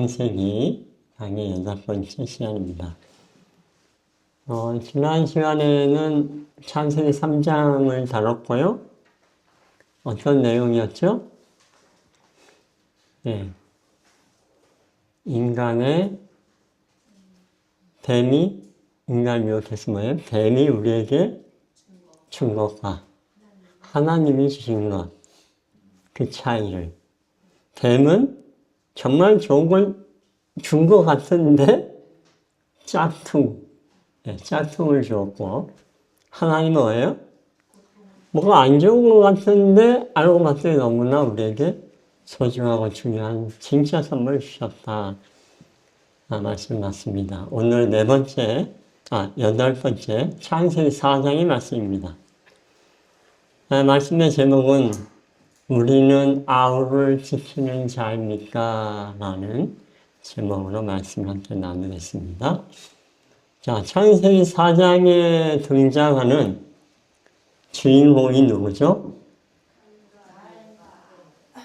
창세기 강의 8번째 시간입니다. 지난 시간에는 창세기 3장을 다뤘고요. 어떤 내용이었죠? 네. 뱀이 인간을 미혹해서 뭐예요? 뱀이 우리에게 준 것과 하나님이 주신 것, 그 차이를. 뱀은 정말 좋은 걸 준 것 같은데 짝퉁을 주었고, 하나님은 뭐예요? 뭐가 안 좋은 것 같은데 알고 봤더니 너무나 우리에게 소중하고 중요한 진짜 선물을 주셨다. 말씀 맞습니다. 오늘 8번째 창세기 4장의 말씀입니다. 말씀의 제목은 우리는 아우를 지키는 자입니까? 라는 제목으로 말씀을 함께 나누겠습니다. 자, 창세기 4장에 등장하는 주인공이 누구죠?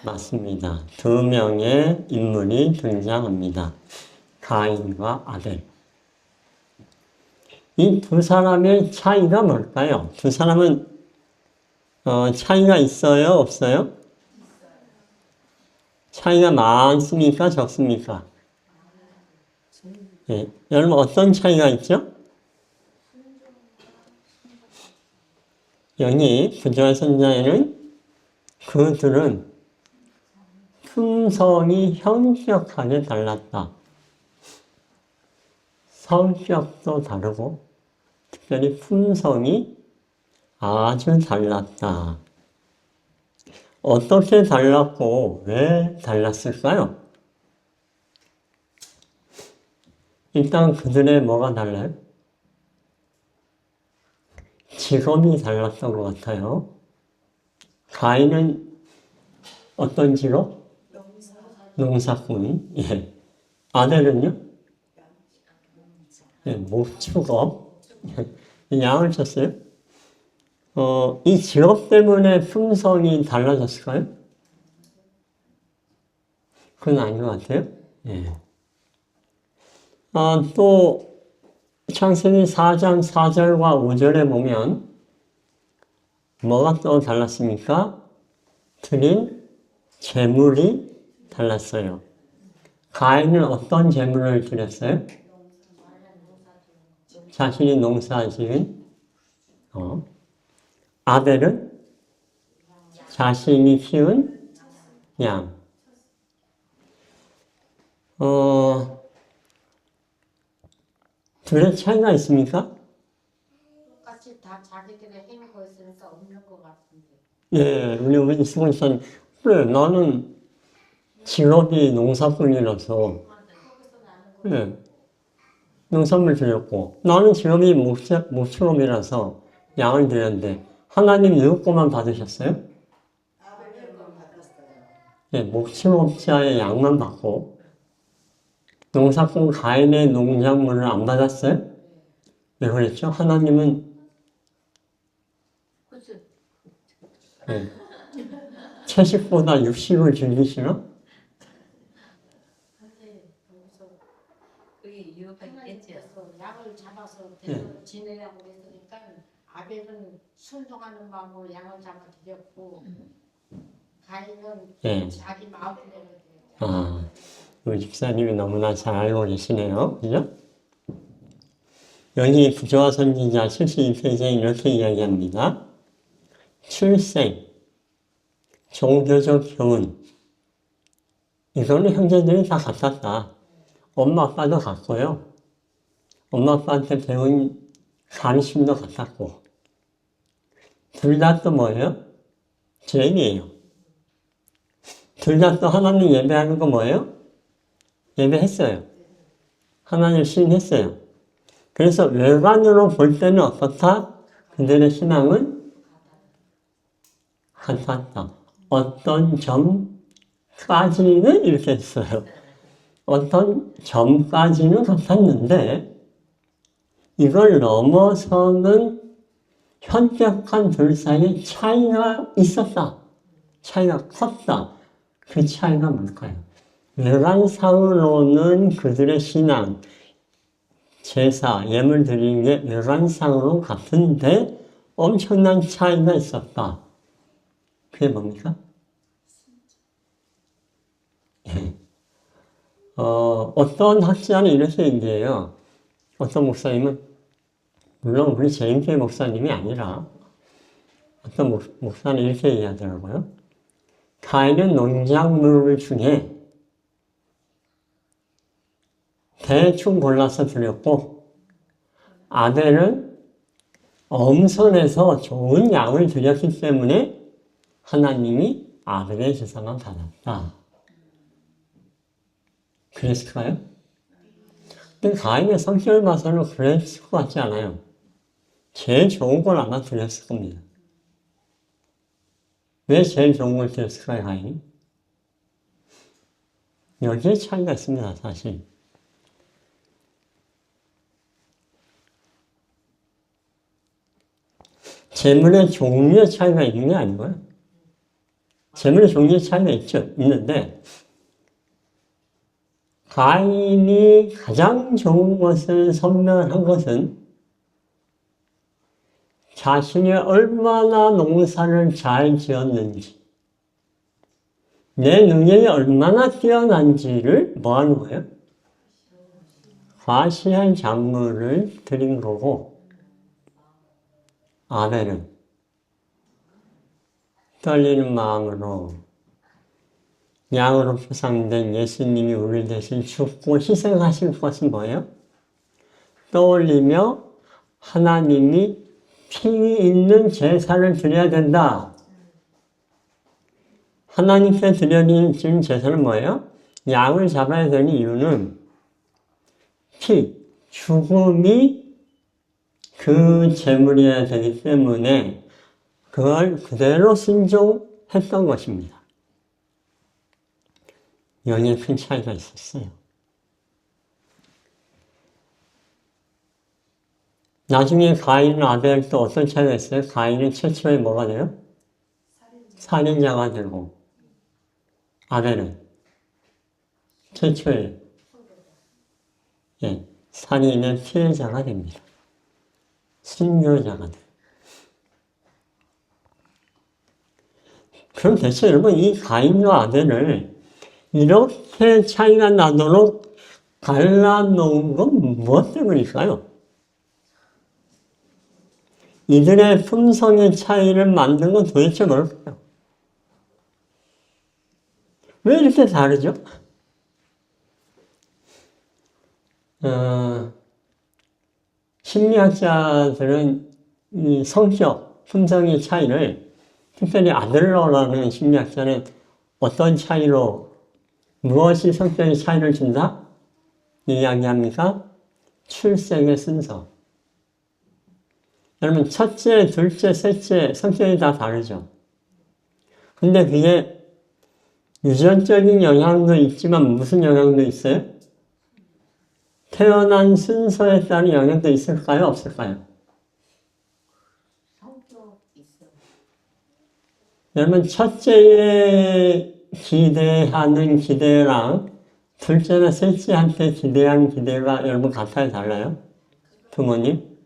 맞습니다. 두 명의 인물이 등장합니다. 가인과 아벨. 이 두 사람의 차이가 뭘까요? 두 사람은 차이가 있어요? 없어요? 차이가 많습니까? 적습니까? 네. 여러분 어떤 차이가 있죠? 여기 구조화 선자에는 그들은 품성이 현격하게 달랐다. 성격도 다르고 특별히 품성이 아주 달랐다. 어떻게 달랐고 왜 달랐을까요? 일단 그들의 뭐가 달라요? 직업이 달랐던 것 같아요. 가인은 어떤 직업? 농사꾼. 예. 아벨은요? 예, 목축업. 양을 쳤어요. 이 직업 때문에 품성이 달라졌을까요? 그건 아닌 것 같아요. 예. 또 창세기 4장 4절과 5절에 보면 뭐가 또 달랐습니까? 드린 재물이 달랐어요. 가인은 어떤 재물을 드렸어요? 자신이 농사지은 아벨은 자신이 키운 양. 둘의 차이가 있습니까? 똑같이 다 자기들의 행위가 있으니까 없는 것 같은데. 예, 우리 쓰고 있었는데, 그래, 나는 직업이 농사꾼이라서, 예, 농산물 드렸고, 나는 직업이 목축업이라서 양을 드렸는데, 하나님 누구 것만 받으셨어요? 예, 목축업자의 양만 받고, 농사꾼 가인의 농작물을 안 받았어요? 왜 그랬죠? 하나님은 네. 채식보다 육식을 즐기시나? 그게 이유가 있겠지. 양을 잡아서 네. 지내라고 했으니까 아벨은 순종하는 마음으로 양을 잡아드렸고 가인은 네. 자기 마음대로 드렸죠. 우리 집사님이 너무나 잘 알고 계시네요. 그죠? 여기 구조화 선지자 72페이지에 이렇게 이야기합니다. 출생, 종교적 교훈. 이거는 형제들이 다 같았다. 엄마 아빠도 같고요. 엄마 아빠한테 배운 가르침도 같았고. 둘 다 또 뭐예요? 죄인이에요. 둘 다 또 하나님 예배하는 거 뭐예요? 예배했어요. 하나님을 신했어요. 그래서 외관으로 볼 때는 어떻다? 그들의 신앙은 같았다. 어떤 점까지는 이렇게 했어요. 어떤 점까지는 같았는데 이걸 넘어서는 현격한 둘 사이에 차이가 있었다. 차이가 컸다. 그 차이가 뭘까요? 외관상으로는 그들의 신앙, 제사, 예물 드리는 게 외관상으로 같은데 엄청난 차이가 있었다. 그게 뭡니까? 어떤 학자는 이렇게 얘기해요. 어떤 목사님은, 물론 우리 제임교회 목사님이 아니라, 어떤 목사는 이렇게 얘기하더라고요. 가인은 농작물 중에 대충 골라서 드렸고, 아벨은 엄선해서 좋은 양을 드렸기 때문에 하나님이 아벨의 제사만 받았다. 그랬을까요? 근데 가인의 성격을 봐서는 그랬을 것 같지 않아요. 제일 좋은 걸 아마 드렸을 겁니다. 왜 제일 좋은 걸 드렸을까요, 가인이? 여기에 차이가 있습니다, 사실. 재물의 종류의 차이가 있는 게 아니고요. 재물의 종류의 차이가 있는데, 가인이 가장 좋은 것을 선명한 것은 자신이 얼마나 농사를 잘 지었는지, 내 능력이 얼마나 뛰어난지를 뭐 하는 거예요? 과시한 작물을 드린 거고, 아벨은 떨리는 마음으로 양으로 표상된 예수님이 우리 대신 죽고 희생하실 것은 뭐예요? 떠올리며 하나님이 피 있는 제사를 드려야 된다. 하나님께 드려지는 제사는 뭐예요? 양을 잡아야 되는 이유는 죽음이 그 제물이어야 되기 때문에 그걸 그대로 순종했던 것입니다. 여기에 큰 차이가 있었어요. 나중에 가인은 아벨 또 어떤 차이가 있어요? 가인은 최초에 뭐가 돼요? 살인자가 되고, 아벨은 최초에 살인의 피해자가 됩니다. 순교자가 돼요. 그럼 대체 여러분 이 가인과 아벨을 이렇게 차이가 나도록 갈라놓은 건 무엇 때문일까요? 이들의 품성의 차이를 만든 건 도대체 뭘까요? 왜 이렇게 다르죠? 심리학자들은 이 성격, 품성의 차이를 특별히 아들러라는 심리학자는 어떤 차이로 무엇이 성격의 차이를 준다? 이야기합니까? 출생의 순서. 여러분 첫째, 둘째, 셋째 성격이 다 다르죠. 근데 그게 유전적인 영향도 있지만 무슨 영향도 있어요? 태어난 순서에 따른 영향도 있을까요? 없을까요? 성격 있어요. 여러분 첫째에 기대하는 기대랑 둘째나 셋째한테 기대하는 기대가 여러분 같아요? 달라요? 부모님?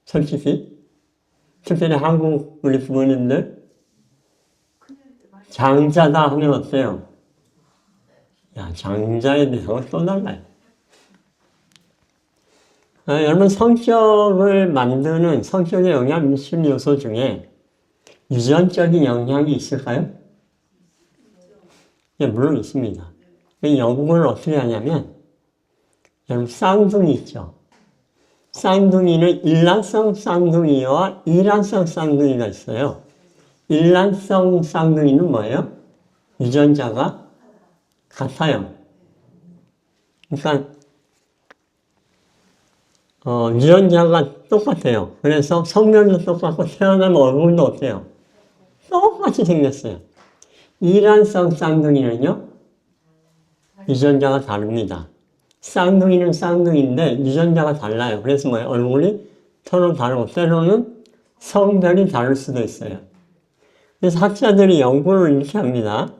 솔직히? 특별히 한국 우리 부모님들 장자다 하면 어때요? 야, 장자에 대해서 또 달라요. 여러분 성격을 만드는 성격에 영향 미치는 요소 중에 유전적인 영향이 있을까요? 예, 물론 있습니다. 연구를 어떻게 하냐면 여러분 쌍둥이 있죠. 쌍둥이는 일란성 쌍둥이와 이란성 쌍둥이가 있어요. 일란성 쌍둥이는 뭐예요? 유전자가 같아요. 그러니까 유전자가 똑같아요. 그래서 성별도 똑같고 태어나면 얼굴도 어때요? 똑같이 생겼어요. 이란성 쌍둥이는요, 유전자가 다릅니다. 쌍둥이는 쌍둥이인데 유전자가 달라요. 그래서 뭐예요? 얼굴이 서로 다르고 때로는 성별이 다를 수도 있어요. 그래서 학자들이 연구를 이렇게 합니다.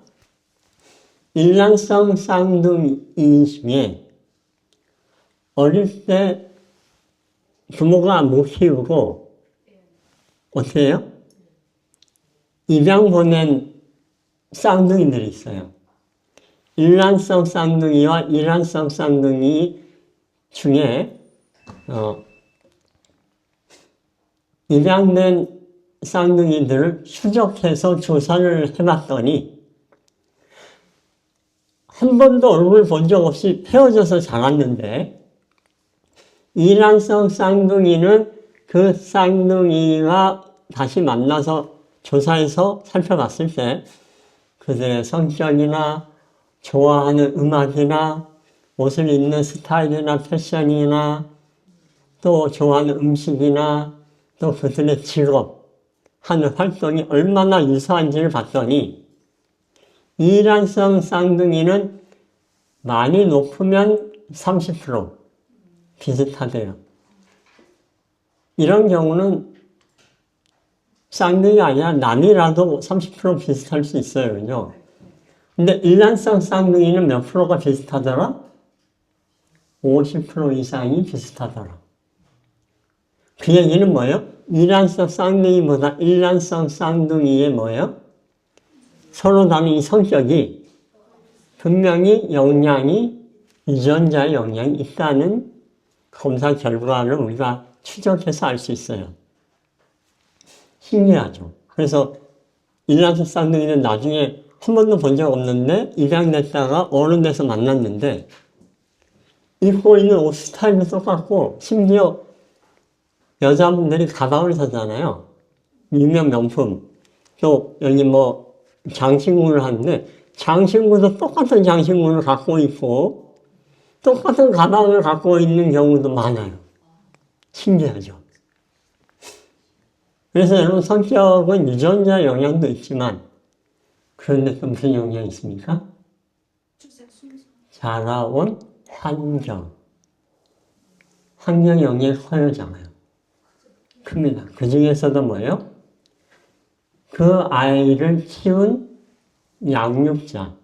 일란성 쌍둥이 중에 어릴 때 부모가 못 키우고 어떻게 해요? 입양 보낸 쌍둥이들이 있어요. 일란성 쌍둥이와 이란성 쌍둥이 중에 입양된 쌍둥이들을 추적해서 조사를 해봤더니 한 번도 얼굴 본 적 없이 헤어져서 자랐는데 이란성 쌍둥이는 그 쌍둥이가 다시 만나서 조사해서 살펴봤을 때 그들의 성격이나 좋아하는 음악이나 옷을 입는 스타일이나 패션이나 또 좋아하는 음식이나 또 그들의 직업, 하는 활동이 얼마나 유사한지를 봤더니 이란성 쌍둥이는 많이 높으면 30% 비슷하대요. 이런 경우는 쌍둥이가 아니라 남이라도 30% 비슷할 수 있어요. 그죠? 근데 일란성 쌍둥이는 몇 프로가 비슷하더라? 50% 이상이 비슷하더라. 그 얘기는 뭐예요? 이란성 쌍둥이보다 일란성 쌍둥이의 뭐예요? 서로 다른 이 성격이 분명히 영향이 유전자의 영향이 있다는 검사 결과를 우리가 추적해서 알 수 있어요. 신기하죠. 그래서 일란성 쌍둥이는 나중에 한 번도 본 적 없는데 입양됐다가 어른 돼서 만났는데 입고 있는 옷 스타일도 똑같고 심지어 여자분들이 가방을 사잖아요. 유명 명품. 또 여기 뭐 장신구를 하는데 장신구도 똑같은 장신구를 갖고 있고 똑같은 가방을 갖고 있는 경우도 많아요. 신기하죠. 그래서 여러분 성격은 유전자 영향도 있지만 그런데 또 무슨 영향이 있습니까? 자라온 환경. 환경 영향이 커요잖아요. 큽니다. 그 중에서도 뭐예요? 그 아이를 키운 양육자.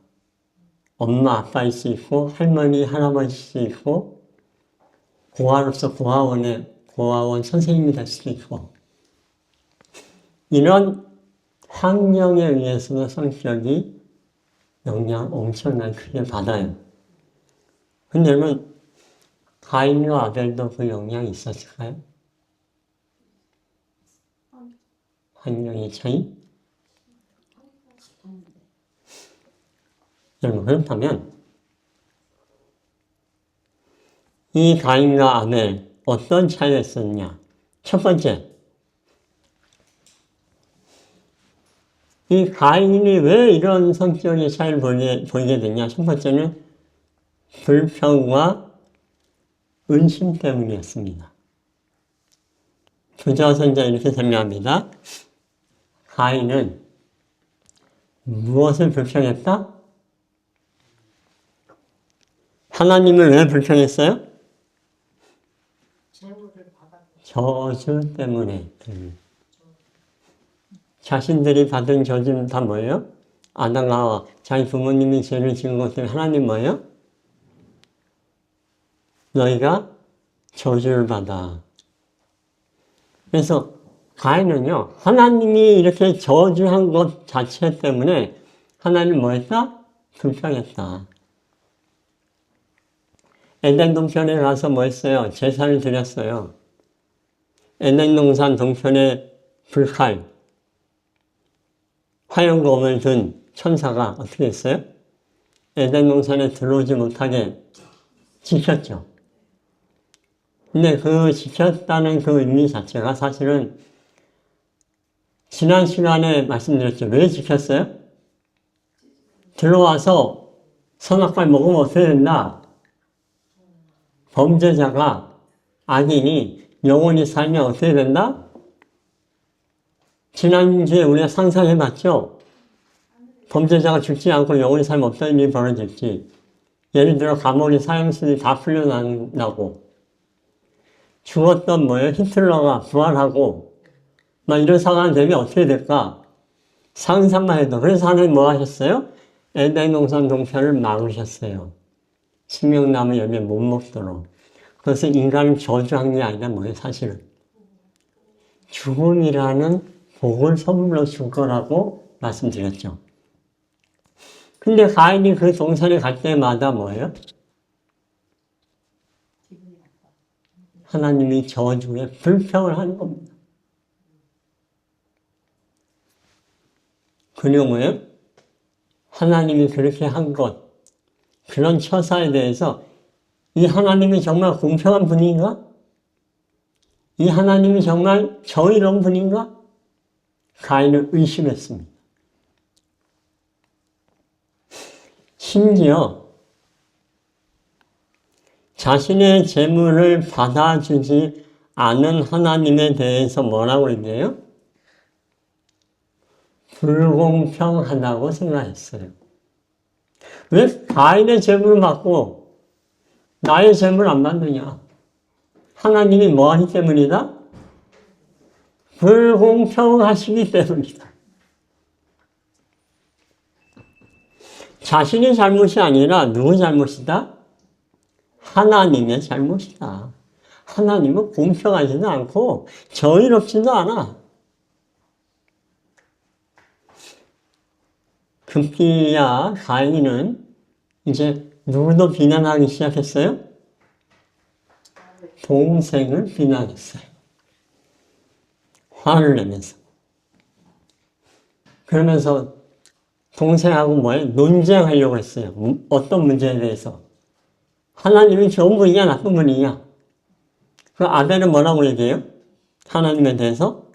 엄마, 아빠일 수 있고, 할머니, 할아버지일 수 있고, 고아로서 고아원 선생님이 될 수도 있고, 이런 환경에 의해서도 성격이 영향 엄청나게 크게 받아요. 근데 여러분, 가인과 아벨도 그 영향이 있었을까요? 환경의 차이? 여러분, 그렇다면 이 가인과 아벨 어떤 차이가 있었냐? 첫 번째, 이 가인이 왜 이런 성격의 차이를 보이게 됐냐? 첫 번째는 불평과 은심 때문이었습니다. 교자선자 이렇게 설명합니다. 가인은 무엇을 불평했다? 하나님을 왜 불평했어요? 저주 때문에. 자신들이 받은 저주는 다 뭐예요? 아담과 자기 부모님이 죄를 지은 것 때문에 하나님 뭐예요? 너희가 저주를 받아. 그래서 가인은요, 하나님이 이렇게 저주한 것 자체 때문에 하나님 뭐 했다? 불평했다. 에덴 동편에 가서 뭐 했어요? 제사를 드렸어요. 에덴 동산 동편에 불칼, 화염검을 든 천사가 어떻게 했어요? 에덴 동산에 들어오지 못하게 지켰죠. 근데 그 지켰다는 그 의미 자체가 사실은 지난 시간에 말씀드렸죠. 왜 지켰어요? 들어와서 선악과를 먹으면 어떻게 된다? 범죄자가, 악인이 영원히 살면 어떻게 된다? 지난주에 우리가 상상해봤죠? 범죄자가 죽지 않고 영원히 살면 어떤 일이 벌어질지. 예를 들어 감옥의 사형수들이 다 풀려난다고. 죽었던 뭐예요? 히틀러가 부활하고 막 이런 상황이 되면 어떻게 될까? 상상만 해도. 그래서 하나님 뭐 하셨어요? 에덴 동산 동편을 막으셨어요. 생명나무 열매 못 먹도록. 그래서 인간을 저주한 게 아니라 뭐예요, 사실은. 죽음이라는 복을 선물로 줄 거라고 말씀드렸죠. 근데 가인이 그 동산에 갈 때마다 뭐예요? 하나님이 저주에 불평을 하는 겁니다. 그리고 뭐예요? 하나님이 그렇게 한 것, 그런 처사에 대해서 이 하나님이 정말 공평한 분인가? 이 하나님이 정말 정의로운 분인가? 가인은 의심했습니다. 심지어 자신의 재물을 받아주지 않은 하나님에 대해서 뭐라고 얘기해요? 불공평하다고 생각했어요. 왜 가인의 재물을 받고 나의 재물을 안 받느냐? 하나님이 뭐하기 때문이다? 불공평하시기 때문이다. 자신의 잘못이 아니라 누구 잘못이다? 하나님의 잘못이다. 하나님은 공평하지도 않고 정의롭지도 않아. 급기야 가인은 이제 누구도 비난하기 시작했어요? 동생을 비난했어요. 화를 내면서. 그러면서 동생하고 뭐예요? 논쟁하려고 했어요. 어떤 문제에 대해서. 하나님이 좋은 분이냐 나쁜 분이냐. 그 아벨은 뭐라고 얘기해요? 하나님에 대해서?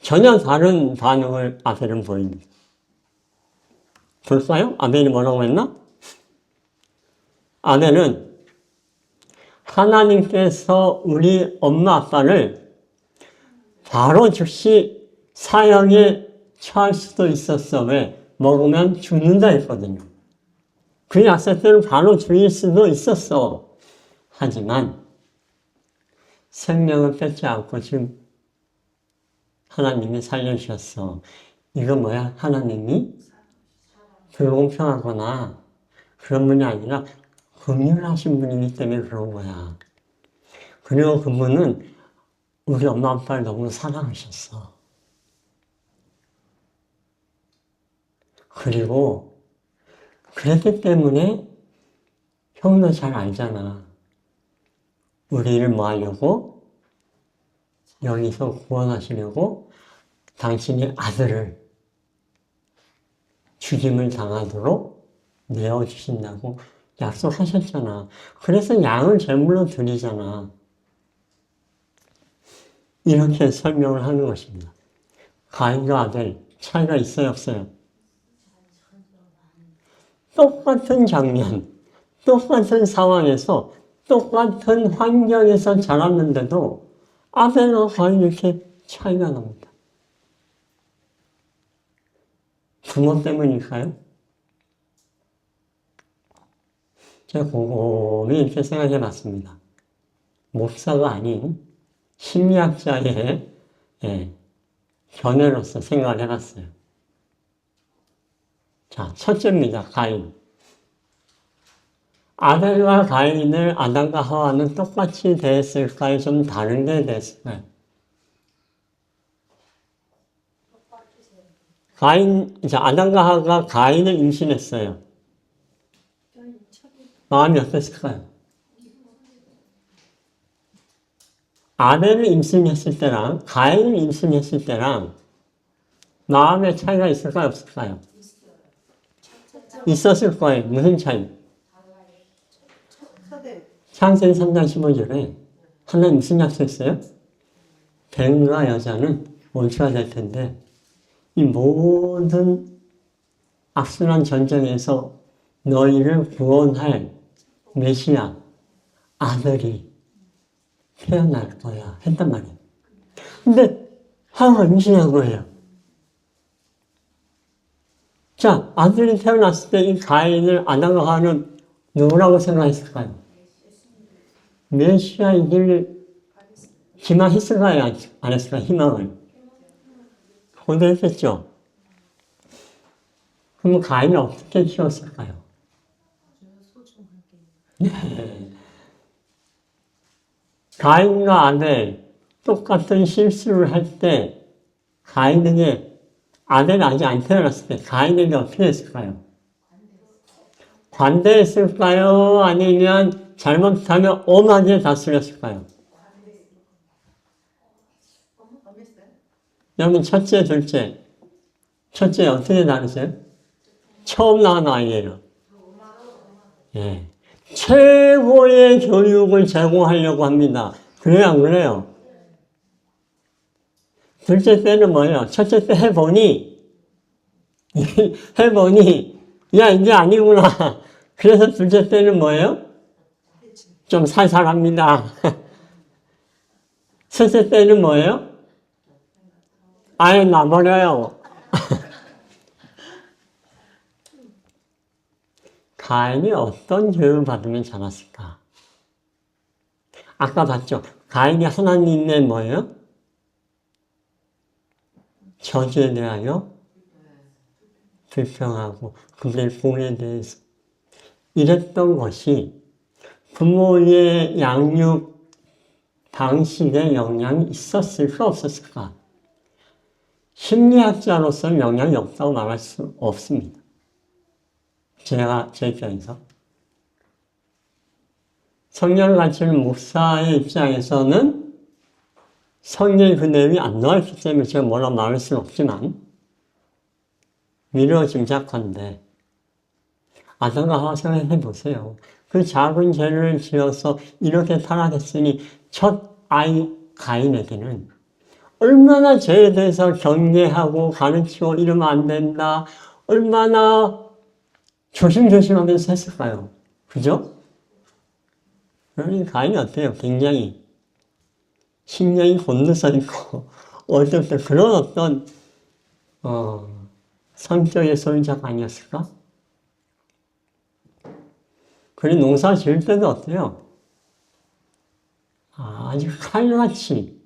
전혀 다른 반응을 아벨은 보입니다. 볼까요? 아벨이 뭐라고 했나? 아벨은 하나님께서 우리 엄마 아빠를 바로 즉시 사형에 처할 수도 있었어. 왜? 먹으면 죽는다 했거든요. 그 약속 때는 바로 죽일 수도 있었어. 하지만 생명을 뺏지 않고 지금 하나님이 살려주셨어. 이거 뭐야? 하나님이 불공평하거나 그런 분이 아니라 긍휼하신 분이기 때문에 그런 거야. 그리고 그분은 우리 엄마 아빠를 너무 사랑하셨어. 그리고 그랬기 때문에 형도 잘 알잖아. 우리를 뭐 하려고? 여기서 구원하시려고 당신의 아들을 죽임을 당하도록 내어주신다고 약속하셨잖아. 그래서 양을 제물로 드리잖아. 이렇게 설명을 하는 것입니다. 가인과 아벨 차이가 있어요, 없어요? 똑같은 장면, 똑같은 상황에서, 똑같은 환경에서 자랐는데도 아벨과 가인 이렇게 차이가 납니다. 부모 때문일까요? 제가 곰곰이 이렇게 생각해 봤습니다. 목사가 아닌 심리학자의 견해로서 생각을 해봤어요. 자, 첫째입니다. 가인. 아벨과 가인을 아담과 하와는 똑같이 대했을까요? 좀 다르게 대했을까요? 아담과 하와가 가인을 임신했어요. 마음이 어땠을까요? 아벨을 임신했을 때랑 가인을 임신했을 때랑 마음의 차이가 있을까요? 없을까요? 있었을 거예요. 무슨 차이? 창세기 3장 15절에 하나님 무슨 약속했어요? 뱀과 여자는 원수가 될 텐데 이 모든 악순환 전쟁에서 너희를 구원할 메시아 아들이 태어날 거야 했단 말이에요. 근데 하와가 임신한 거예요. 자, 아들이 태어났을 때 이 가인을 아담과 하와는 누구라고 생각했을까요? 메시아이길 희망했을까요? 안 했을까요? 희망을. 고대했겠죠? 그럼 가인은 어떻게 키웠을까요? 가인과 아벨 똑같은 실수를 할 때 가인에게 아벨이 아직 안 태어났을 때 가인에게 어떻게 했을까요? 관대했을까요? 아니면 잘못하면 엄하게 다스렸을까요? 여러분 첫째, 둘째. 첫째 어떻게 다르세요? 처음 낳은 아이예요. 예. 최고의 교육을 제공하려고 합니다. 그래요, 안 그래요? 둘째 때는 뭐예요? 첫째 때 해보니, 야, 이게 아니구나. 그래서 둘째 때는 뭐예요? 좀 살살합니다. 셋째 때는 뭐예요? 아예 놔버려요. 가인이 어떤 교육을 받으면 자랐을까? 아까 봤죠? 가인이 하나님의 뭐예요? 저주에 대하여 불평하고 그들의 공에 대해서 이랬던 것이 부모의 양육 방식에 영향이 있었을까 없었을까? 심리학자로서는 영향이 없다고 말할 수 없습니다. 제 입장에서. 성경을 가르치는 목사의 입장에서는 성경의 그 내용이 안 나왔기 때문에 제가 뭐라 말할 수는 없지만 미루어 짐작한데 아담과 하와 생각해 보세요. 그 작은 죄를 지어서 이렇게 타락했으니 첫 아이 가인에게는 얼마나 죄에 대해서 경계하고 가르치고 이러면 안 된다. 얼마나 조심조심하면서 했을까요? 그죠? 그러니 가인이 어때요? 굉장히 신경이 곤두서 있고 어릴 때부터 그런 어떤 성격의 소유자가 아니었을까? 그리고 농사 지을 때도 어때요? 아주 칼같이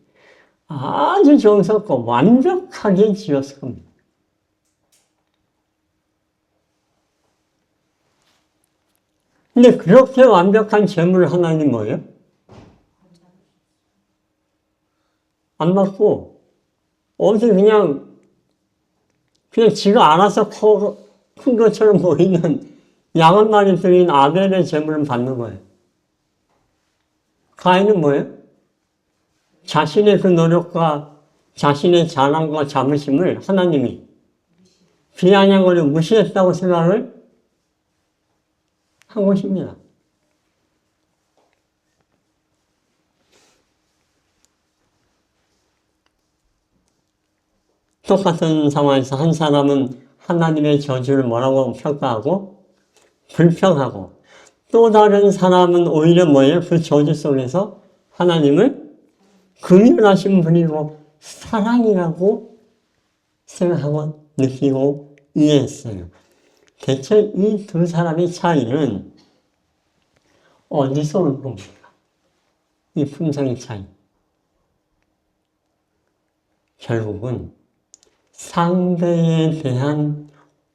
아주 정성껏 완벽하게 지었을 겁니다. 근데 그렇게 완벽한 재물을 하나님 뭐예요? 안 받고 어디 그냥 지가 알아서 큰 것처럼 보이는 양 한 마리 들인 아벨의 재물을 받는 거예요. 가인은 뭐예요? 자신의 그 노력과 자신의 자랑과 자부심을 하나님이 비아냥거리고 무시했다고 생각을 한 것입니다. 똑같은 상황에서 한 사람은 하나님의 저주를 뭐라고 평가하고 불평하고 또 다른 사람은 오히려 뭐예요? 그 저주 속에서 하나님을 긍휼하신 분이고 사랑이라고 생각하고 느끼고 이해했어요. 대체 이 두 사람의 차이는 어디서 온 겁니까? 이 품성의 차이. 결국은 상대에 대한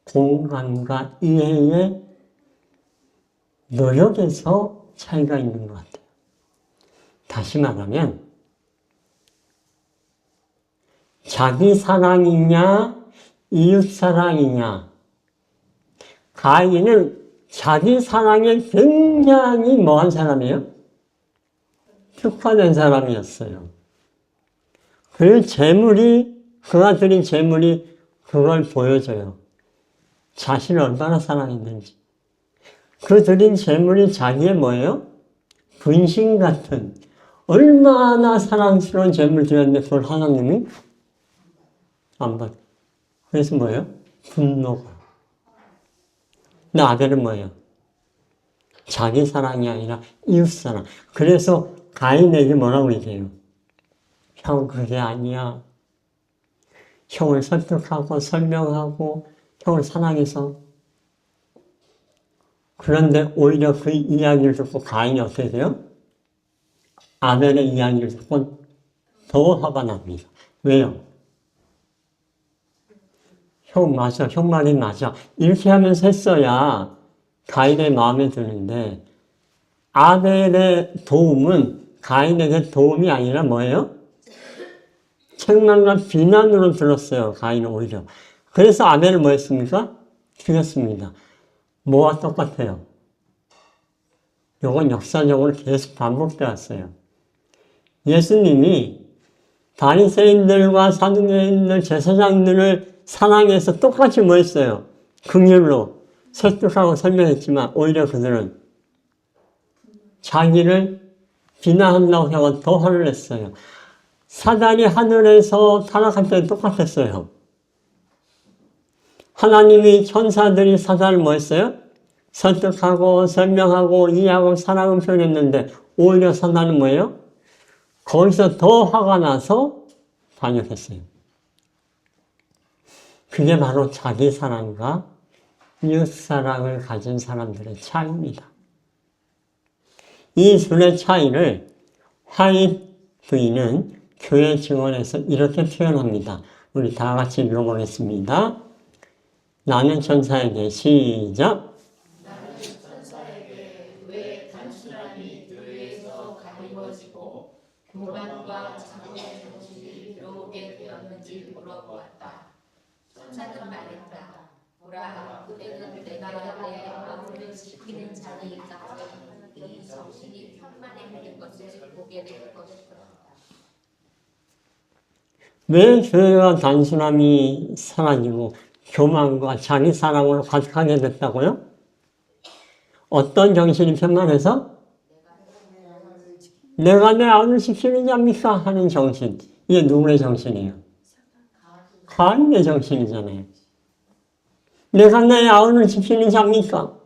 공감과 이해의 노력에서 차이가 있는 것 같아요. 다시 말하면 자기 사랑이냐 이웃 사랑이냐 가인은 자기 사랑에 굉장히 뭐한 사람이에요? 특화된 사람이었어요. 그 재물이 그가 드린 재물이 그걸 보여줘요. 자신을 얼마나 사랑했는지. 그 드린 재물이 자기의 뭐예요? 분신 같은 얼마나 사랑스러운 재물 드렸는데 그걸 하나님이 안 받아. 그래서 뭐예요? 분노가. 근데 아벨은 뭐예요? 자기 사랑이 아니라 이웃 사랑. 그래서 가인에게 뭐라고 얘기해요? 형 그게 아니야. 형을 설득하고 설명하고 형을 사랑해서. 그런데 오히려 그 이야기를 듣고 가인이 어떻게 돼요? 아벨의 이야기를 듣고 더 화가 납니다. 왜요? 맞아. 형 말이 맞아. 이렇게 하면서 했어야 가인의 마음에 드는데, 아벨의 도움은 가인에게 도움이 아니라 뭐예요? 책망과 비난으로 들었어요. 가인은 오히려. 그래서 아벨은 뭐 했습니까? 죽였습니다. 뭐와 똑같아요? 이건 역사적으로 계속 반복되어 왔어요. 예수님이 바리새인들과 사두개인들, 제사장들을 사랑해서 똑같이 뭐 했어요? 긍휼로 설득하고 설명했지만 오히려 그들은 자기를 비난한다고 해서 더 화를 냈어요. 사단이 하늘에서 타락할 때 똑같았어요. 하나님이 천사들이 사단을 뭐 했어요? 설득하고 설명하고 이해하고 사랑을 표현했는데 오히려 사단은 뭐예요? 거기서 더 화가 나서 반역했어요. 그게 바로 자기 사랑과 이웃 사랑을 가진 사람들의 차이입니다. 이 둘의 차이를 화이트 부인은 교회 증언에서 이렇게 표현합니다. 우리 다 같이 읽어보겠습니다. 나는 천사에게 시작. 나는 천사에게 왜 단순함이 교회에서 가리워지고 교만과 자기의 정신이 들어오게 되었는지 물어보았다. 천사는 말했다. 보라, 그대는 내가 내 아우를 지키는 자니까 이 정신이 평만해지는 것을 보게 될 것이다. 왜 교회가 단순함이 사라지고 교만과 자기 사랑으로 가득하게 됐다고요? 어떤 정신이 편만해서? 내가 내 아우를 지키는 자입니까? 하는 정신. 이게 누구의 정신이에요? 가인의 정신이잖아요. 내가 내 아우를 지키는 자입니까?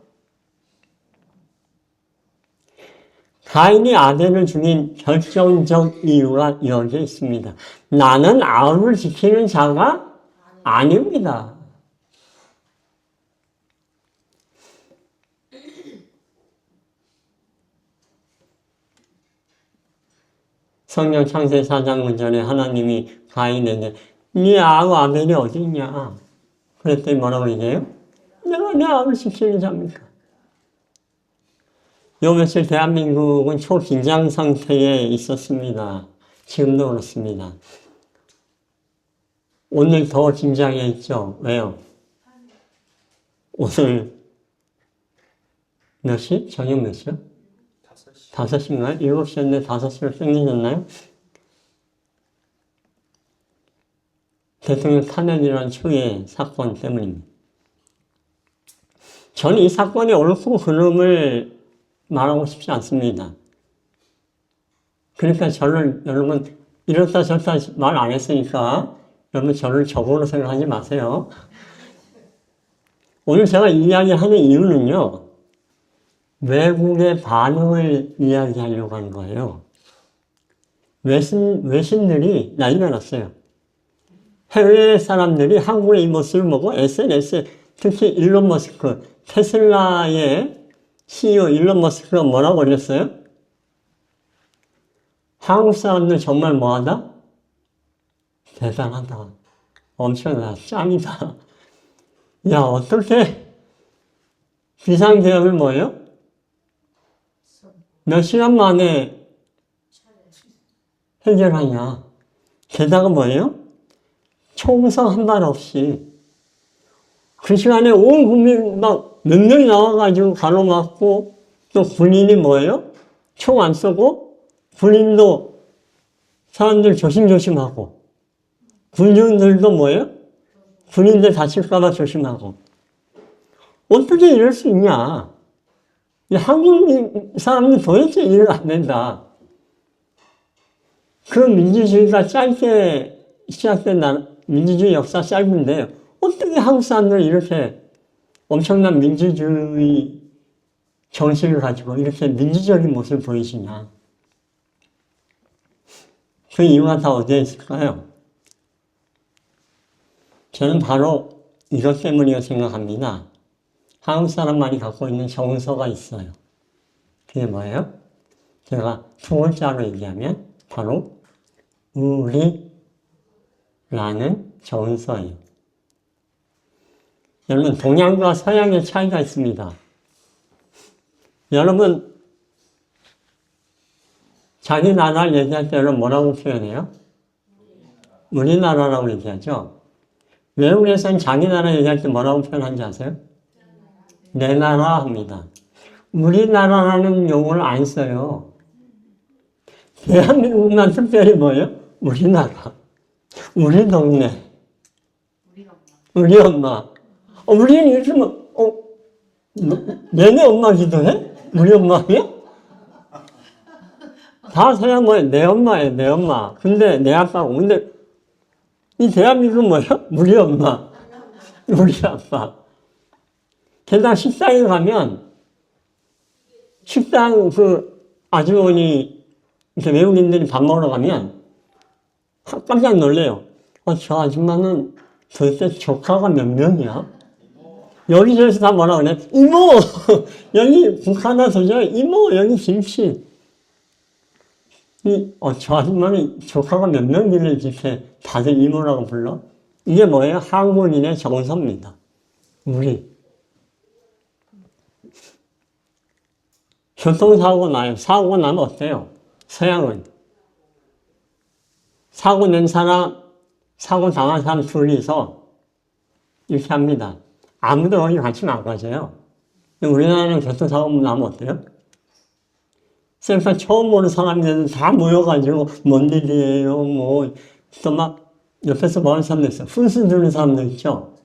가인이 아벨을 죽인 결정적 이유가 여기에 있습니다. 나는 아우를 지키는 자가 아닙니다. 성경 창세 4장 문전에 하나님이 가인에게 네 아우 아벨이 어디 있냐? 그랬더니 뭐라고 얘기해요? 내가 내 아우를 지키는 자입니까? 요 며칠 대한민국은 초긴장 상태에 있었습니다. 지금도 그렇습니다. 오늘 더 긴장해 있죠? 왜요? 오늘 몇 시? 저녁 몇 시요? 5시인가요? 7시였는데 5시로 땡기셨나요? 대통령 탄핵이라는 초유의 사건 때문입니다. 저는 이 사건의 옳고 그름을 말하고 싶지 않습니다. 그러니까 저를 여러분 이렇다 저렇다 말 안 했으니까 여러분 저를 적으로 생각하지 마세요. 오늘 제가 이야기하는 이유는요. 외국의 반응을 이야기하려고 하는 거예요. 외신들이 난리가 났어요. 해외 사람들이 한국의 이 모습을 보고 SNS에 특히 일론 머스크, 테슬라의 CEO 일론 머스크가 뭐라고 올렸어요? 한국 사람들 정말 뭐하다? 대단하다. 엄청나다. 짱이다. 야, 어떻게 비상계엄을 뭐예요? 몇 시간 만에 해결하냐. 게다가 뭐예요? 총성 한 발 없이. 그 시간에 온 국민 막 몇 명이 나와가지고 가로막고 또 군인이 뭐예요? 총 안 쏘고 군인도 사람들 조심조심하고 군중들도 뭐예요? 군인들 다칠까봐 조심하고 어떻게 이럴 수 있냐? 한국 사람들 도대체 이해가 안 된다. 그 민주주의가 짧게 시작된 민주주의 역사 짧은데 어떻게 한국 사람들이 이렇게 엄청난 민주주의 정신을 가지고 이렇게 민주적인 모습을 보이시냐. 그 이유가 다 어디에 있을까요? 저는 바로 이것 때문이라고 생각합니다. 한국 사람만이 갖고 있는 정서가 있어요. 그게 뭐예요? 제가 두 글자로 얘기하면 바로 우리라는 정서예요. 여러분, 동양과 서양의 차이가 있습니다. 여러분, 자기 나라를 얘기할 때 여러분 뭐라고 표현해요? 우리나라라고 얘기하죠. 외국에서는 자기 나라 얘기할 때 뭐라고 표현하는지 아세요? 내 나라 합니다. 우리나라라는 용어를 안 써요. 대한민국만 특별히 뭐예요? 우리나라. 우리 동네. 우리 엄마. 우리는 이렇게 얘네 엄마 기도해? 우리 엄마야? 다 서양 뭐예요? 내 엄마예요, 내 엄마. 근데 내 아빠고. 근데 이 대한민국은 뭐예요? 우리 엄마. 우리 아빠. 게다가 식당에 가면 식당 아주머니 이렇게 외국인들이 밥 먹으러 가면 깜짝 놀래요. 저 아줌마는 도대체 조카가 몇 명이야? 여기저기서 다 뭐라 그래? 이모! 여기 북한 와서죠? 이모! 여기 김치. 저 아줌마는 조카가 몇 명이길래 이렇게 다들 이모라고 불러? 이게 뭐예요? 한국인의 정서입니다. 우리. 교통사고 나요. 사고 나면 어때요? 서양은. 사고 낸 사람, 사고 당한 사람 둘이서 이렇게 합니다. 아무도 어디 같이 안 가져요. 우리나라는 교통사고 나면 어때요? 셀파 처음 보는 사람들은 다 모여가지고 뭔 일이에요, 뭐, 또 막 옆에서 보는 사람도 있어요. 훈수 두는 사람도 있죠.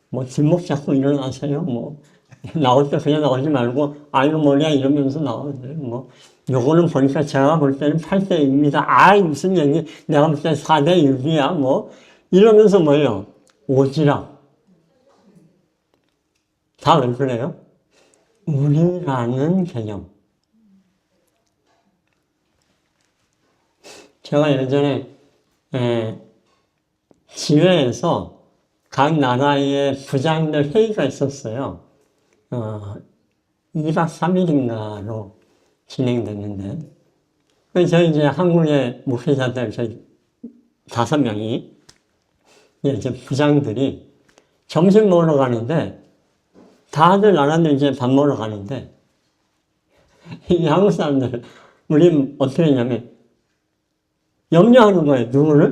뭐 뒷목 잡고 일어나세요, 뭐. 나올 때 그냥 나오지 말고, 아이고 뭐냐 이러면서 나오세요. 뭐, 요거는 보니까 제가 볼 때는 8대입니다. 아이, 무슨 얘기, 내가 볼 때 4대 6이야, 뭐. 이러면서 뭐예요? 오지랖. 다 왜 그래요? 우리라는 개념. 제가 예전에 지회에서 각 나라의 부장들 회의가 있었어요. 2박 3일인가로 진행됐는데, 저희 이제 한국의 목회자들 저희 5명이 이제 부장들이 점심 먹으러 가는데, 다들 나라들 이제 밥 먹으러 가는데, 이 한국 사람들 우리 어떻게 했냐면 염려하는 거예요. 누구를?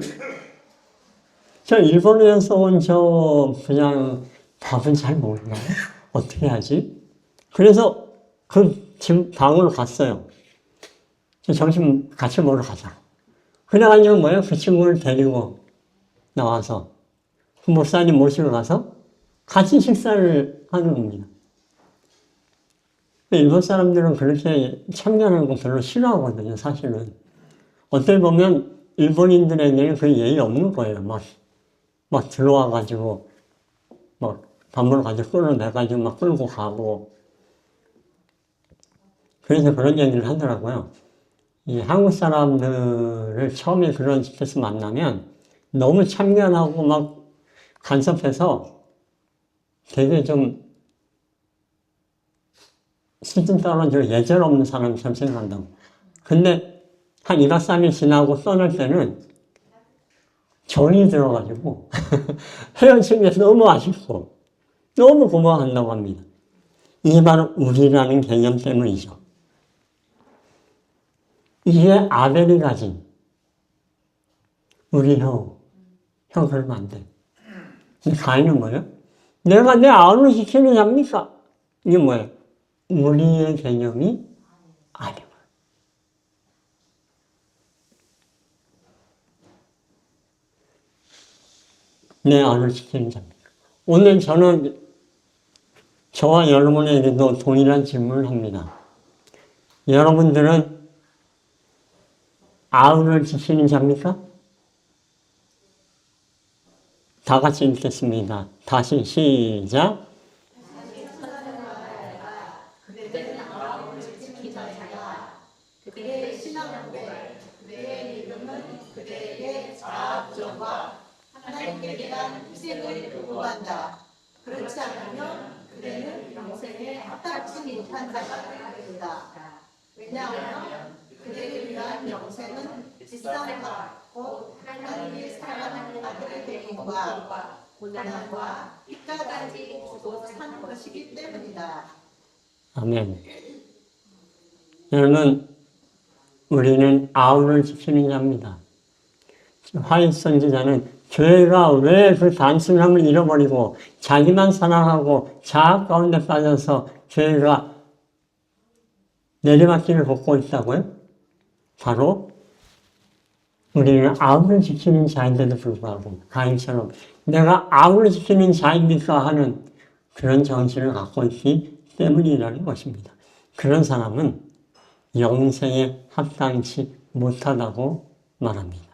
저 일본에서 온 저 그냥 밥은 잘 모르나요? 어떻게 하지? 그래서 그 집 방으로 갔어요. 저 점심 같이 먹으러 가자. 그래가지고 뭐예요? 그 친구를 데리고 나와서 그 목사님 모시고 가서 같이 식사를 하는 겁니다. 일본 사람들은 그렇게 참견하는 거 별로 싫어하거든요, 사실은. 어떻게 보면 일본인들에게는 그 예의 없는 거예요. 막 들어와가지고, 막 밥을 가지고 끌어내가지고 막 끌고 가고. 그래서 그런 얘기를 하더라고요. 이 한국 사람들을 처음에 그런 집에서 만나면 너무 참견하고 막 간섭해서 되게 좀 수준 떨어지고 예절 없는 사람처럼 생각한다고. 근데 한 2박 3일 지나고 떠날 때는 정이 들어가지고 헤어진 게 너무 아쉽고 너무 고마워한다고 합니다. 이게 바로 우리라는 개념 때문이죠. 이게 아벨이 가진 우리 형 그러면 안 돼. 가인은 뭐예요? 내가 내 아우를 지키는 자입니까? 이게 뭐예요? 우리의 개념이 아니고. 내 아우를 지키는 자입니까? 오늘 저는 저와 여러분에게도 동일한 질문을 합니다. 여러분들은 아우를 지키는 자입니까? 다 같이 읽겠습니다. 다시 시작. 그들은 아우를 지키는 자야. 그들의 신앙고에 그들의 믿음은 그들에게 자아부정과 하나님께 대한 희생을 요구한다. 그렇지 않으면 그들은 영생에 합당치 못한 자가 된다. 왜냐하면 그들을 위한 영생은 비싼 것, 곧 하나님이 사랑하는 아들의 배움과 고난과 빚까지 주고 사는 것이기 때문이다. 아멘. 여러분, 우리는 아우를 지키는 자입니다. 화인 선지자는 교회가 왜 그 단순함을 잃어버리고 자기만 사랑하고 자학 가운데 빠져서 교회가 내리막길을 걷고 있다고요? 바로 우리는 아우를 지키는 자인데도 불구하고 가인처럼 내가 아우를 지키는 자입니까 하는 그런 정신을 갖고 있기 때문이라는 것입니다. 그런 사람은 영생에 합당치 못하다고 말합니다.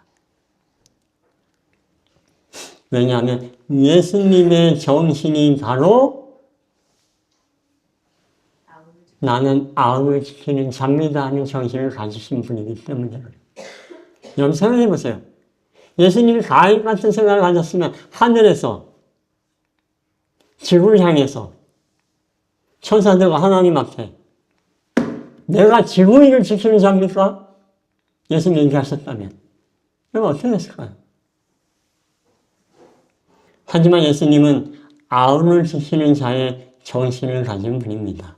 왜냐하면 예수님의 정신이 바로 나는 아우를 지키는 자입니다 하는 정신을 가지신 분이기 때문에 여러분 생각해 보세요. 예수님이 가인 같은 생각을 가졌으면 하늘에서 지구를 향해서 천사들과 하나님 앞에 내가 지구인을 지키는 자입니까? 예수님 얘기하셨다면 그럼 어떻게 됐을까요? 하지만 예수님은 아우를 지키는 자의 정신을 가진 분입니다.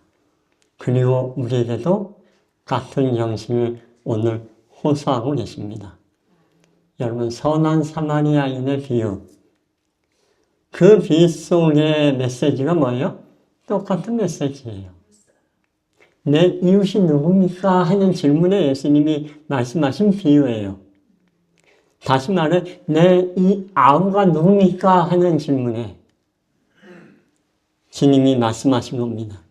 그리고 우리에게도 같은 정신을 오늘 호소하고 계십니다. 여러분, 선한 사마리아인의 비유. 그 비유 속의 메시지가 뭐예요? 똑같은 메시지예요. 내 이웃이 누굽니까? 하는 질문에 예수님이 말씀하신 비유예요. 다시 말해, 내 이 아우가 누굽니까? 하는 질문에 주님이 말씀하신 겁니다.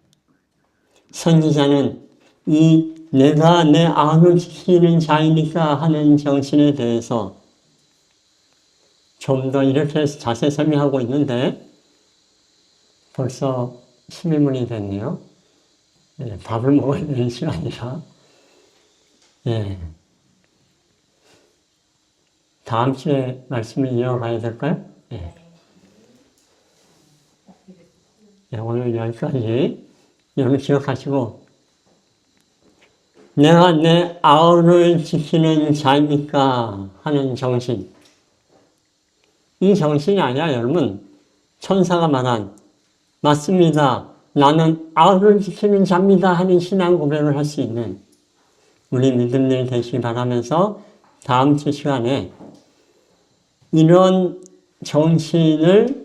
선지자는 내가 내 아우를 지키는 자이니까 하는 정신에 대해서 좀 더 이렇게 자세히 설명하고 있는데 벌써 11분이 됐네요. 예, 밥을 먹어야 되는 시간이라. 예. 다음 주에 말씀을 이어가야 될까요? 예. 예, 오늘 여기까지 여러분 기억하시고 내가 내 아우를 지키는 자입니까? 하는 정신. 이 정신이 아니라 여러분 천사가 말한 맞습니다. 나는 아우를 지키는 자입니다 하는 신앙 고백을 할 수 있는 우리 믿음들 되시기 바라면서 다음 주 시간에 이런 정신을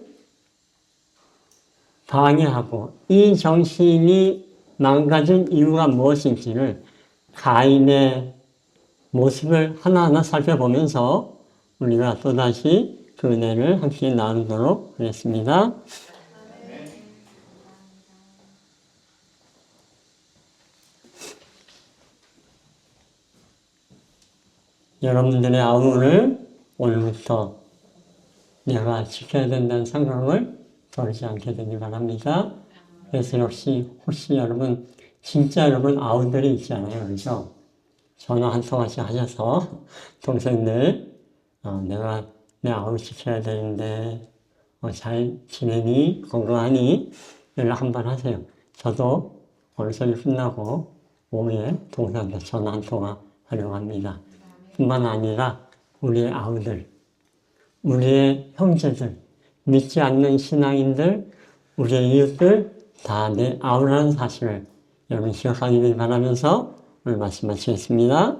방해하고 이 정신이 망가진 이유가 무엇인지를 가인의 모습을 하나하나 살펴보면서 우리가 또다시 그 은혜를 함께 나누도록 하겠습니다. 여러분들의 아우를 오늘부터 내가 지켜야 된다는 생각을 버리지 않게 되기 바랍니다. 그래서 혹시 여러분 진짜 여러분 아우들이 있잖아요. 그렇죠? 전화 한 통화씩 하셔서 동생들 내가 내 아우 지켜야 되는데 잘 지내니? 건강하니? 연락 한번 하세요. 저도 오늘 소리 끝나고 오후에 동생한테 전화 한 통화 하려고 합니다. 뿐만 아니라 우리의 아우들, 우리의 형제들, 믿지 않는 신앙인들, 우리의 이웃들 다 내 아우라는 사실을 여러분 기억하기를 바라면서 오늘 말씀 마치겠습니다.